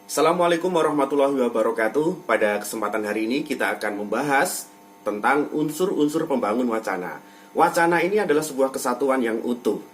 Assalamualaikum warahmatullahi wabarakatuh. Pada kesempatan hari ini kita akan membahas tentang unsur-unsur pembangun wacana. Wacana ini adalah sebuah kesatuan yang utuh.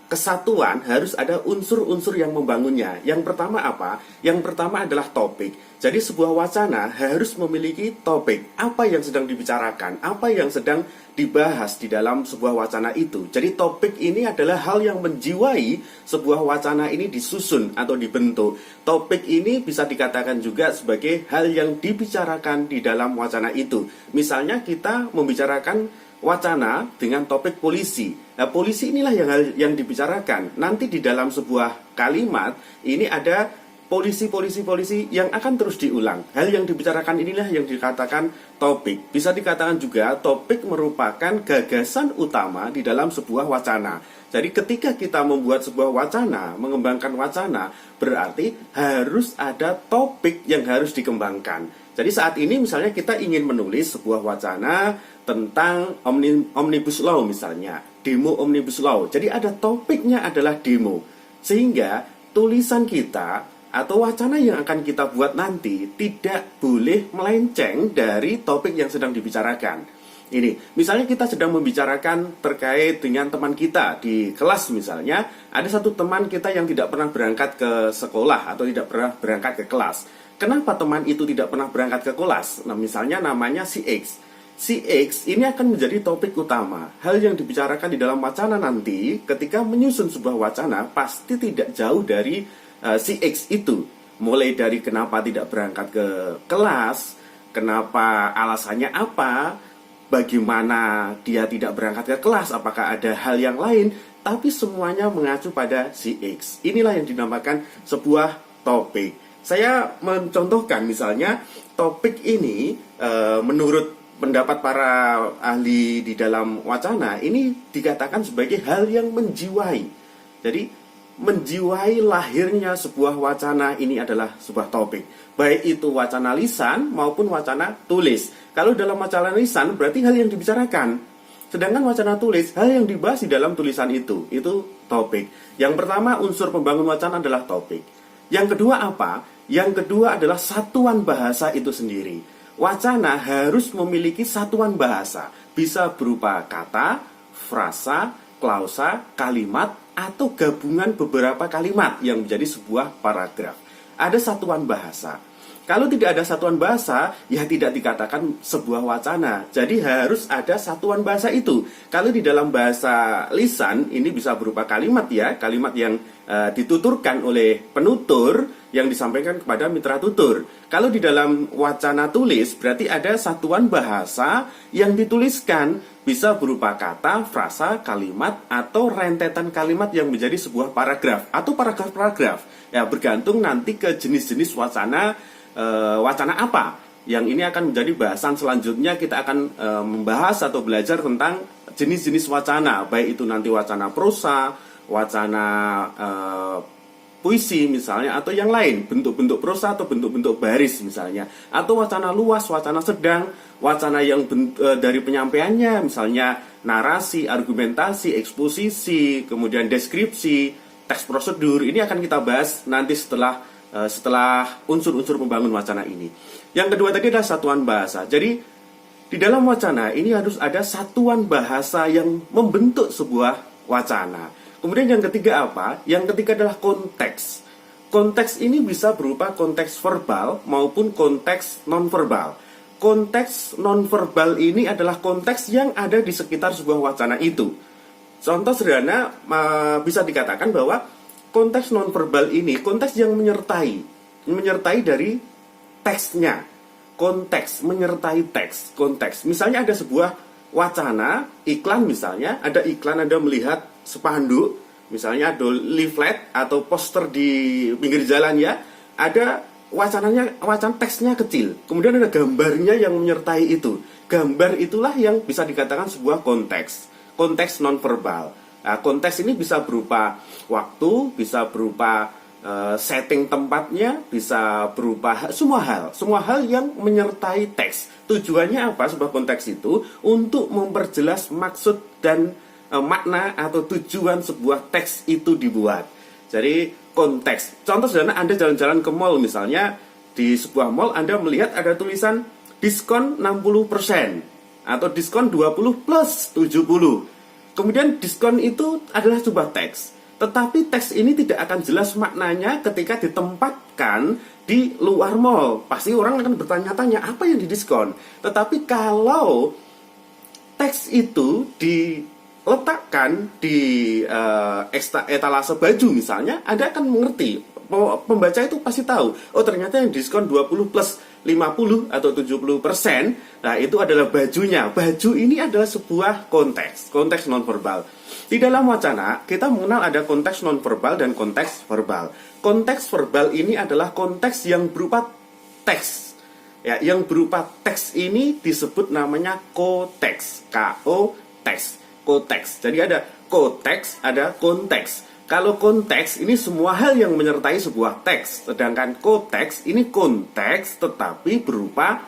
Kesatuan harus ada unsur-unsur yang membangunnya. Yang pertama apa? Yang pertama adalah topik. Jadi sebuah wacana harus memiliki topik. Apa yang sedang dibicarakan, apa yang sedang dibahas di dalam sebuah wacana itu. Jadi topik ini adalah hal yang menjiwai sebuah wacana ini disusun atau dibentuk. Topik ini bisa dikatakan juga sebagai hal yang dibicarakan di dalam wacana itu. Misalnya kita membicarakan wacana dengan topik polisi. Nah, polisi inilah yang dibicarakan. Nanti di dalam sebuah kalimat ini ada polisi yang akan terus diulang. Hal yang dibicarakan inilah yang dikatakan topik. Bisa dikatakan juga topik merupakan gagasan utama di dalam sebuah wacana. Jadi ketika kita membuat sebuah wacana, mengembangkan wacana, berarti harus ada topik yang harus dikembangkan. Jadi saat ini misalnya kita ingin menulis sebuah wacana tentang Omnibus Law misalnya, demo Omnibus Law. Jadi ada topiknya adalah demo. Sehingga tulisan kita atau wacana yang akan kita buat nanti tidak boleh melenceng dari topik yang sedang dibicarakan. Ini, misalnya kita sedang membicarakan terkait dengan teman kita di kelas misalnya, ada satu teman kita yang tidak pernah berangkat ke sekolah atau tidak pernah berangkat ke kelas. Kenapa teman itu tidak pernah berangkat ke kelas? Nah, misalnya namanya si X. Si X ini akan menjadi topik utama. Hal yang dibicarakan di dalam wacana nanti, ketika menyusun sebuah wacana, pasti tidak jauh dari si X itu. Mulai dari kenapa tidak berangkat ke kelas, kenapa alasannya apa, bagaimana dia tidak berangkat ke kelas, apakah ada hal yang lain, tapi semuanya mengacu pada si X. Inilah yang dinamakan sebuah topik. Saya mencontohkan misalnya topik ini menurut pendapat para ahli di dalam wacana ini dikatakan sebagai hal yang menjiwai. Jadi menjiwai lahirnya sebuah wacana ini adalah sebuah topik. Baik itu wacana lisan maupun wacana tulis. Kalau dalam wacana lisan berarti hal yang dibicarakan. Sedangkan wacana tulis, hal yang dibahas di dalam tulisan itu topik. Yang pertama unsur pembangun wacana adalah topik. Yang kedua apa? Yang kedua adalah satuan bahasa itu sendiri. Wacana harus memiliki satuan bahasa. Bisa berupa kata, frasa, klausa, kalimat, atau gabungan beberapa kalimat yang menjadi sebuah paragraf. Ada satuan bahasa. Kalau tidak ada satuan bahasa, ya tidak dikatakan sebuah wacana. Jadi harus ada satuan bahasa itu. Kalau di dalam bahasa lisan, ini bisa berupa kalimat ya, kalimat yang dituturkan oleh penutur yang disampaikan kepada mitra tutur. Kalau di dalam wacana tulis, berarti ada satuan bahasa yang dituliskan. Bisa berupa kata, frasa, kalimat, atau rentetan kalimat yang menjadi sebuah paragraf atau paragraf-paragraf. Ya, bergantung nanti ke jenis-jenis wacana apa. Yang ini akan menjadi bahasan selanjutnya. Kita akan membahas atau belajar tentang jenis-jenis wacana, baik itu nanti wacana prosa, wacana puisi misalnya, atau yang lain, bentuk-bentuk prosa atau bentuk-bentuk baris misalnya, atau wacana luas, wacana sedang, wacana yang dari penyampaiannya misalnya narasi, argumentasi, eksposisi, kemudian deskripsi, teks prosedur. Ini akan kita bahas nanti setelah unsur-unsur pembangun wacana ini. Yang kedua tadi adalah satuan bahasa. Jadi di dalam wacana ini harus ada satuan bahasa yang membentuk sebuah wacana. Kemudian yang ketiga apa? Yang ketiga adalah konteks. Konteks ini bisa berupa konteks verbal maupun konteks nonverbal. Konteks nonverbal ini adalah konteks yang ada di sekitar sebuah wacana itu. Contoh sederhana bisa dikatakan bahwa konteks nonverbal ini konteks yang menyertai dari teksnya. Konteks menyertai teks, konteks. Misalnya ada sebuah wacana, iklan misalnya, ada iklan, Anda melihat spanduk, misalnya ada leaflet atau poster di pinggir jalan ya, ada wacana teksnya kecil, kemudian ada gambarnya yang menyertai itu. Gambar itulah yang bisa dikatakan sebuah konteks nonverbal. Nah, konteks ini bisa berupa waktu, bisa berupa setting tempatnya, bisa berupa semua hal yang menyertai teks. Tujuannya apa sebuah konteks itu? Untuk memperjelas maksud dan makna atau tujuan sebuah teks itu dibuat. Jadi konteks. Contoh sederhana, Anda jalan-jalan ke mall misalnya, di sebuah mall Anda melihat ada tulisan diskon 60% atau diskon 20 plus 70. Kemudian diskon itu adalah sebuah teks. Tetapi teks ini tidak akan jelas maknanya ketika ditempatkan di luar mall. Pasti orang akan bertanya-tanya apa yang didiskon. Tetapi kalau teks itu diletakkan di etalase baju misalnya, Anda akan mengerti. Pembaca itu pasti tahu, oh ternyata yang diskon 20 plus 50 atau 70%, nah itu adalah bajunya. Baju ini adalah sebuah konteks nonverbal. Di dalam wacana, kita mengenal ada konteks nonverbal dan konteks verbal. Konteks verbal ini adalah konteks yang berupa teks. Ya, yang berupa teks ini disebut namanya koteks. K-O-teks. Koteks. Jadi ada koteks, ada konteks. Kalau konteks ini semua hal yang menyertai sebuah teks, sedangkan koteks ini konteks tetapi berupa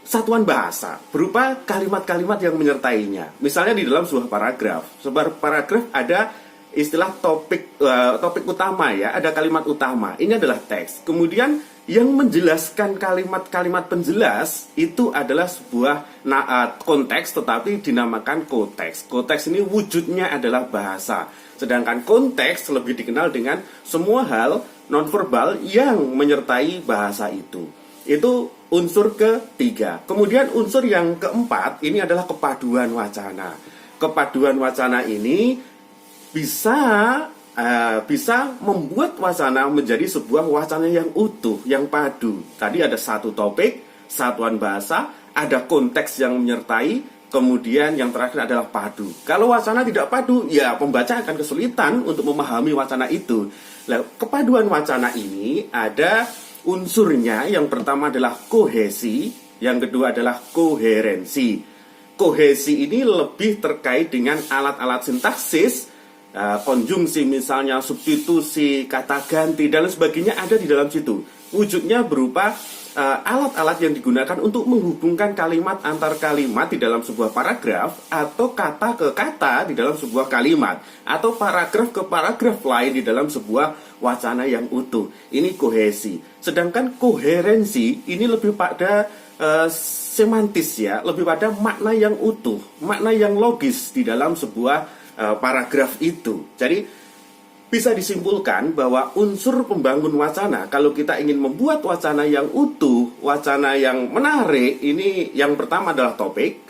satuan bahasa, berupa kalimat-kalimat yang menyertainya. Misalnya di dalam sebuah paragraf ada istilah topik utama ya, ada kalimat utama. Ini adalah teks. Kemudian yang menjelaskan kalimat-kalimat penjelas itu adalah sebuah konteks tetapi dinamakan koteks. Koteks ini wujudnya adalah bahasa. Sedangkan konteks lebih dikenal dengan semua hal nonverbal yang menyertai bahasa itu. Itu unsur ketiga. Kemudian unsur yang keempat ini adalah kepaduan wacana. Kepaduan wacana ini bisa membuat wacana menjadi sebuah wacana yang utuh, yang padu. Tadi ada satu topik, satuan bahasa, ada konteks yang menyertai, kemudian yang terakhir adalah padu. Kalau wacana tidak padu, ya pembaca akan kesulitan untuk memahami wacana itu. Nah, kepaduan wacana ini ada unsurnya. Yang pertama adalah kohesi, yang kedua adalah koherensi. Kohesi ini lebih terkait dengan alat-alat sintaksis, konjungsi misalnya, substitusi, kata ganti, dan sebagainya ada di dalam situ. Wujudnya berupa alat-alat yang digunakan untuk menghubungkan kalimat antar kalimat di dalam sebuah paragraf, atau kata ke kata di dalam sebuah kalimat, atau paragraf ke paragraf lain di dalam sebuah wacana yang utuh. Ini kohesi. Sedangkan koherensi ini lebih pada semantis ya, lebih pada makna yang utuh, makna yang logis di dalam sebuah paragraf itu. Jadi bisa disimpulkan bahwa unsur pembangun wacana, kalau kita ingin membuat wacana yang utuh, wacana yang menarik, ini yang pertama adalah topik,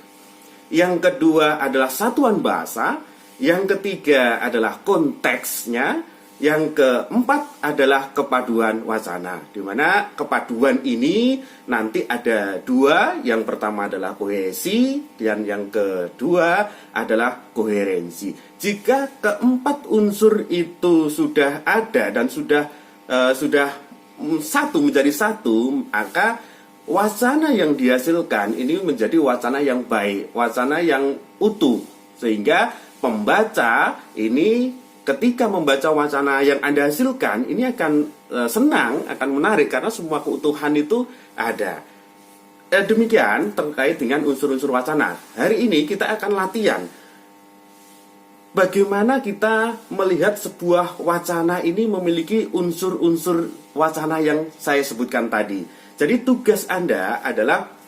yang kedua adalah satuan bahasa, yang ketiga adalah konteksnya, yang keempat adalah kepaduan wacana. Di mana kepaduan ini nanti ada dua, yang pertama adalah kohesi dan yang kedua adalah koherensi. Jika keempat unsur itu sudah ada dan sudah satu menjadi satu, maka wacana yang dihasilkan ini menjadi wacana yang baik, wacana yang utuh, sehingga pembaca ini ketika membaca wacana yang Anda hasilkan ini akan senang, akan menarik karena semua keutuhan itu ada. Demikian terkait dengan unsur-unsur wacana. Hari ini kita akan latihan bagaimana kita melihat sebuah wacana ini memiliki unsur-unsur wacana yang saya sebutkan tadi. Jadi tugas Anda adalah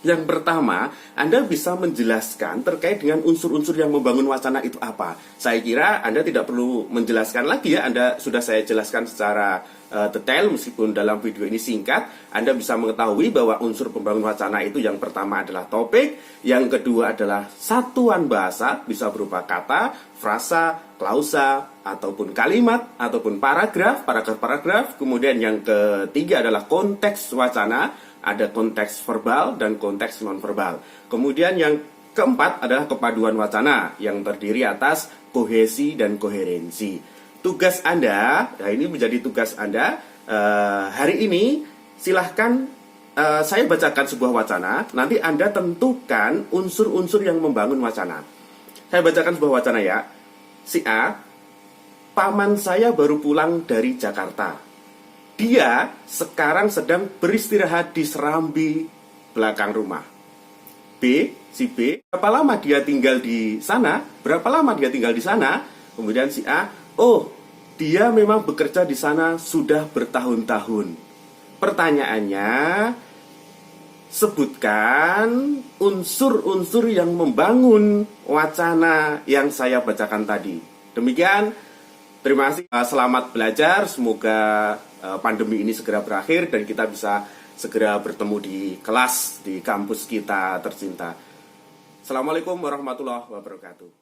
yang pertama, Anda bisa menjelaskan terkait dengan unsur-unsur yang membangun wacana itu apa. Saya kira Anda tidak perlu menjelaskan lagi ya, Anda sudah saya jelaskan secara detail meskipun dalam video ini singkat. Anda bisa mengetahui bahwa unsur pembangun wacana itu yang pertama adalah topik, yang kedua adalah satuan bahasa, bisa berupa kata, frasa, klausa, ataupun kalimat, ataupun paragraf, kemudian yang ketiga adalah konteks wacana, ada konteks verbal dan konteks nonverbal. Kemudian yang keempat adalah kepaduan wacana yang terdiri atas kohesi dan koherensi. Tugas Anda, nah ini menjadi tugas Anda hari ini. Silahkan saya bacakan sebuah wacana, nanti Anda tentukan unsur-unsur yang membangun wacana. Saya bacakan sebuah wacana ya. Si A, paman saya baru pulang dari Jakarta. Dia sekarang sedang beristirahat di serambi belakang rumah. Si B, berapa lama dia tinggal di sana? Kemudian si A, oh, dia memang bekerja di sana sudah bertahun-tahun. Pertanyaannya, sebutkan unsur-unsur yang membangun wacana yang saya bacakan tadi. Demikian, terima kasih, selamat belajar, semoga pandemi ini segera berakhir dan kita bisa segera bertemu di kelas, di kampus kita tercinta. Assalamualaikum warahmatullahi wabarakatuh.